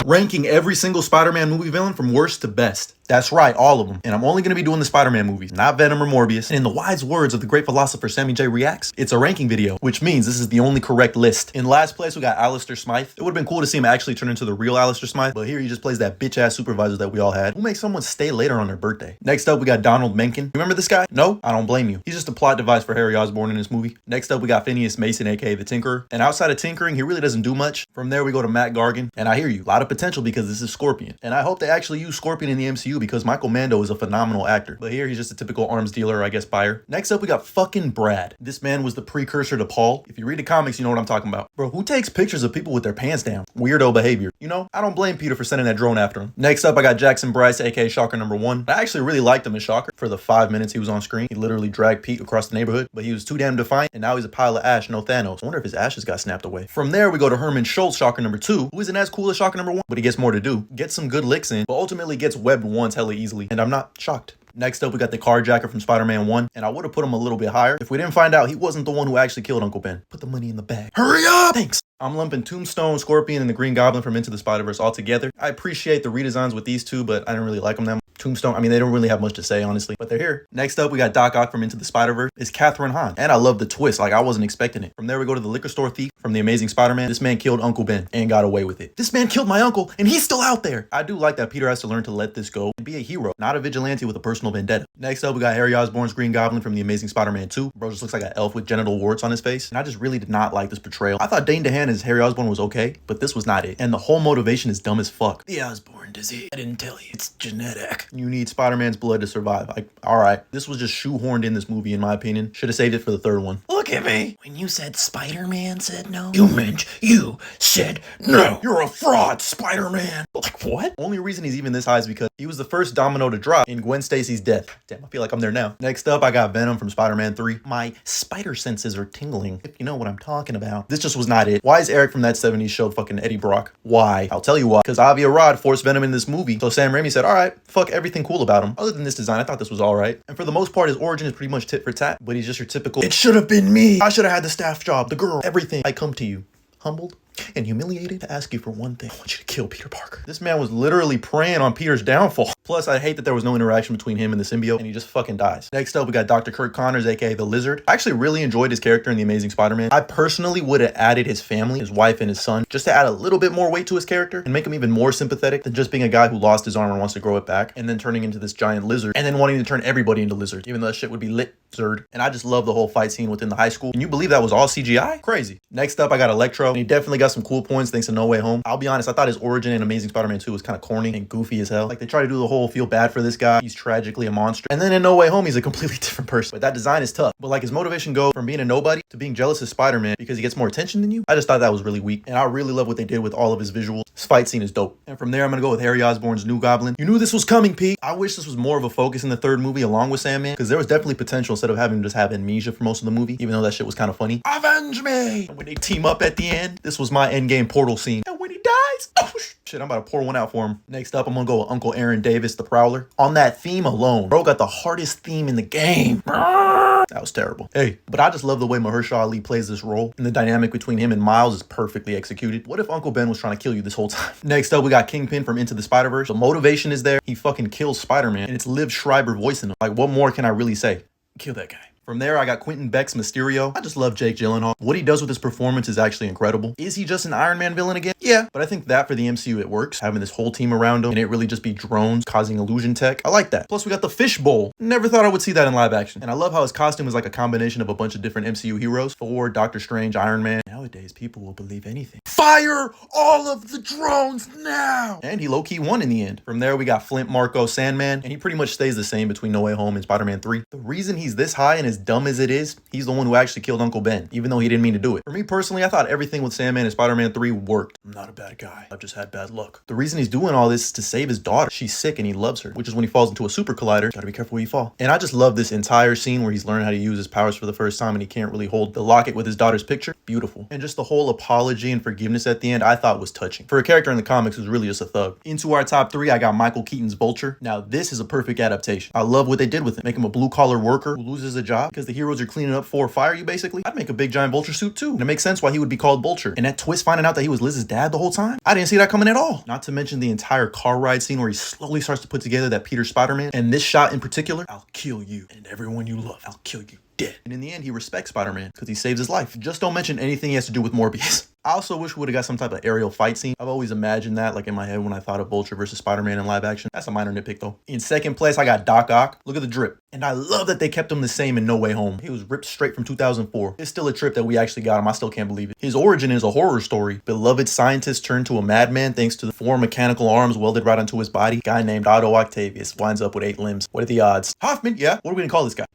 ranking every single Spider-Man movie villain from worst to best. That's right, all of them. And I'm only going to be doing the Spider-Man movies, not Venom or Morbius. And in the wise words of the great philosopher Sammy J Reacts, it's a ranking video, which means this is the only correct list. In last place, we got Alistair Smythe. It would have been cool to see him actually turn into the real Alistair Smythe, but here he just plays that bitch-ass supervisor that we all had, who makes someone stay later on their birthday. Next up, we got Donald Menken. Remember this guy? No? I don't blame you. He's just a plot device for Harry Osborn in this movie. Next up, we got Phineas Mason, aka the Tinkerer. And outside of tinkering, he really doesn't do much. From there, we go to Matt Gargan. And I hear you, a lot of potential because this is Scorpion. And I hope they actually use Scorpion in the MCU because Michael Mando is a phenomenal actor. But here, he's just a typical arms dealer, I guess, buyer. Next up, we got fucking Brad. This man was the precursor to Paul. If you read the comics, you know what I'm talking about. Bro, who takes pictures of people with their pants down? Weirdo behavior. You know, I don't blame Peter for sending that drone after him. Next up, I got Jackson Bryce, aka Shocker number 1. I actually really liked him as Shocker for the 5 minutes he was on screen. He literally dragged Pete across the neighborhood, but he was too damn defiant, and now he's a pile of ash, no Thanos. I wonder if his ashes got snapped away. From there, we go to Herman Schultz, Shocker number 2, who isn't as cool as Shocker number 1, but he gets more to do. Gets some good licks in, but ultimately gets webbed once hella easily, and I'm not shocked. Next up, we got the Carjacker from Spider-Man 1, and I would have put him a little bit higher if we didn't find out he wasn't the one who actually killed Uncle Ben. Put the money in the bag. Hurry up! Thanks. I'm lumping Tombstone, Scorpion, and the Green Goblin from Into the Spider-Verse all together. I appreciate the redesigns with these two, but I didn't really like them that much. Tombstone, I mean, they don't really have much to say, honestly, but they're here. Next up, we got Doc Ock from Into the Spider-Verse. It's Catherine Hahn, and I love the twist. Like, I wasn't expecting it. From there, we go to the liquor store thief from The Amazing Spider-Man. This man killed Uncle Ben and got away with it. This man killed my uncle, and he's still out there. I do like that Peter has to learn to let this go and be a hero, not a vigilante with a personal vendetta. Next up, we got Harry Osborne's Green Goblin from The Amazing Spider-Man 2. Bro just looks like an elf with genital warts on his face, and I just really did not like this portrayal. I thought Dane DeHaan as Harry Osborn was okay, but this was not it. And the whole motivation is dumb as fuck. The Osborn disease. I didn't tell you. It's genetic. You need Spider-Man's blood to survive. Like, alright. This was just shoehorned in this movie, in my opinion. Should have saved it for the third one. Look at me. When you said Spider-Man said no, you meant you said no. You're a fraud, Spider-Man. Like, what? Only reason he's even this high is because he was the first domino to drop in Gwen Stacy's death. Damn, I feel like I'm there now. Next up, I got Venom from Spider-Man 3. My spider senses are tingling, if you know what I'm talking about. This just was not it. Why is Eric from that 70s show fucking Eddie Brock? Why? I'll tell you why. Because Avi Arad forced Venom in this movie, so Sam Raimi said, alright, fuck everything cool about him. Other than this design, I thought this was alright. And for the most part, his origin is pretty much tit for tat, but he's just your typical, it should have been me. I should have had the staff job, the girl, everything. I come to you, humbled and humiliated, to ask you for one thing. I want you to kill Peter Parker. This man was literally preying on Peter's downfall. Plus, I hate that there was no interaction between him and the symbiote, and he just fucking dies. Next up, we got Dr. Kirk Connors, aka the Lizard. I actually really enjoyed his character in The Amazing Spider-Man. I personally would have added his family, his wife and his son, just to add a little bit more weight to his character and make him even more sympathetic than just being a guy who lost his arm and wants to grow it back, and then turning into this giant lizard, and then wanting to turn everybody into lizards, even though that shit would be lizard. And I just love the whole fight scene within the high school. Can you believe that was all CGI? Crazy. Next up, I got Electro, and he definitely got some cool points thanks to No Way Home. I'll be honest, I thought his origin in Amazing Spider-Man 2 was kind of corny and goofy as hell. Like, they try to do the whole feel bad for this guy. He's tragically a monster. And then in No Way Home, he's a completely different person. But that design is tough. But like, his motivation goes from being a nobody to being jealous of Spider-Man because he gets more attention than you. I just thought that was really weak. And I really love what they did with all of his visuals. This fight scene is dope. And from there, I'm gonna go with Harry Osborn's New Goblin. You knew this was coming, Pete. I wish this was more of a focus in the third movie along with Sandman, because there was definitely potential instead of having him just have amnesia for most of the movie, even though that shit was kind of funny. Avenge me! And when they team up at the end, this was my endgame Portal scene. And when he dies, oh shit, I'm about to pour one out for him. Next up, I'm gonna go with Uncle Aaron Davis, the Prowler. On that theme alone, bro got the hardest theme in the game. That was terrible. Hey, but I just love the way Mahershala Ali plays this role, and the dynamic between him and Miles is perfectly executed. What if Uncle Ben was trying to kill you this whole time? Next up, we got Kingpin from Into the Spider-Verse. The motivation is there. He fucking kills Spider-Man, and it's Liv Schreiber voicing him. Like, what more can I really say? Kill that guy. From there, I got Quentin Beck's Mysterio. I just love Jake Gyllenhaal. What he does with his performance is actually incredible. Is he just an Iron Man villain again? Yeah, but I think that for the MCU, it works. Having this whole team around him and it really just be drones causing illusion tech. I like that. Plus, we got the Fish Bowl. Never thought I would see that in live action. And I love how his costume is like a combination of a bunch of different MCU heroes. Thor, Doctor Strange, Iron Man. Nowadays, people will believe anything. Fire all of the drones now! And he low-key won in the end. From there, we got Flint Marko, Sandman, and he pretty much stays the same between No Way Home and Spider-Man 3. The reason he's this high and as dumb as it is, he's the one who actually killed Uncle Ben, even though he didn't mean to do it. For me personally, I thought everything with Sandman and Spider-Man 3 worked. I'm not a bad guy. I've just had bad luck. The reason he's doing all this is to save his daughter. She's sick and he loves her, which is when he falls into a super collider. Gotta be careful where you fall. And I just love this entire scene where he's learning how to use his powers for the first time and he can't really hold the locket with his daughter's picture. Beautiful. And and just the whole apology and forgiveness at the end I thought was touching. For a character in the comics who's really just a thug. Into our top 3, I got Michael Keaton's Vulture. Now this is a perfect adaptation. I love what they did with him. Make him a blue-collar worker who loses a job because the heroes are cleaning up for fire you basically. I'd make a big giant Vulture suit too. And it makes sense why he would be called Vulture. And that twist finding out that he was Liz's dad the whole time, I didn't see that coming at all. Not to mention the entire car ride scene where he slowly starts to put together that Peter Spider-Man. And this shot in particular, I'll kill you and everyone you love. I'll kill you dead. And in the end, he respects Spider-Man because he saves his life. Just don't mention anything he has to do with Morbius. I also wish we would have got some type of aerial fight scene. I've always imagined that like in my head when I thought of Vulture versus Spider-Man in live action. That's a minor nitpick though. In second place, I got Doc Ock. Look at the drip. And I love that they kept him the same in No Way Home. He was ripped straight from 2004. It's still a trip that we actually got him. I still can't believe it. His origin is a horror story. Beloved scientist turned to a madman thanks to the 4 mechanical arms welded right onto his body. Guy named Otto Octavius winds up with 8 limbs. What are the odds? Hoffman, yeah. What are we gonna call this guy?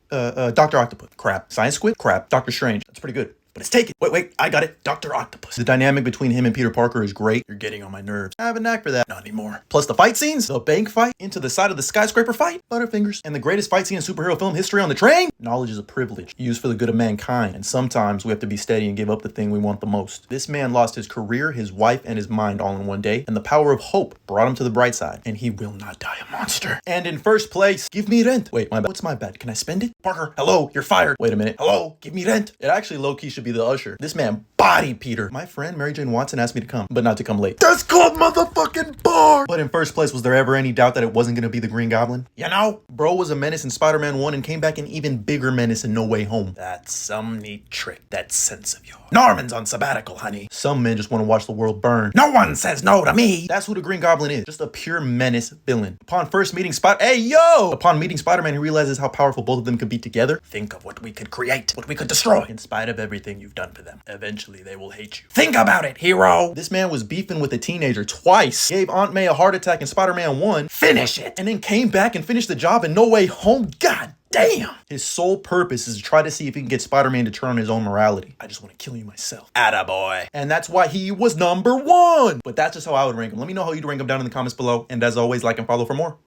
Dr. Octopus. Crap. Science Squid? Crap. Doctor Strange. That's pretty good. But it's taken. Wait, I got it. Dr. Octopus. The dynamic between him and Peter Parker is great. You're getting on my nerves. I have a knack for that. Not anymore. Plus the fight scenes, the bank fight, into the side of the skyscraper fight, Butterfingers, and the greatest fight scene in superhero film history on the train. Knowledge is a privilege used for the good of mankind, and sometimes we have to be steady and give up the thing we want the most. This man lost his career, his wife, and his mind all in one day, and the power of hope brought him to the bright side, and he will not die a monster. And in first place, give me rent. Wait, my bad. What's my bad? Can I spend it? Parker, hello, you're fired. Wait a minute. Hello, give me rent. It actually low-key should be the usher. This man bodied Peter. My friend Mary Jane Watson asked me to come, but not to come late. That's called motherfucking bar. But in first place, was there ever any doubt that it wasn't gonna be the Green Goblin? You know, bro was a menace in Spider-Man 1 and came back an even bigger menace in No Way Home. That's some neat trick, that sense of yours. Norman's on sabbatical, honey. Some men just want to watch the world burn. No one says no to me. That's who the Green Goblin is. Just a pure menace villain. Upon meeting Spider-Man, he realizes how powerful both of them could be together. Think of what we could create, what we could destroy. In spite of everything you've done for them, eventually they will hate you. Think about it, hero. This man was beefing with a teenager twice. Gave Aunt May a heart attack in Spider-Man 1. Finish it. And then came back and finished the job in No Way Home. God damn. His sole purpose is to try to see if he can get Spider-Man to turn on his own morality. I just want to kill you myself. Attaboy. And that's why he was number 1. But that's just how I would rank him. Let me know how you'd rank him down in the comments below. And as always, like and follow for more.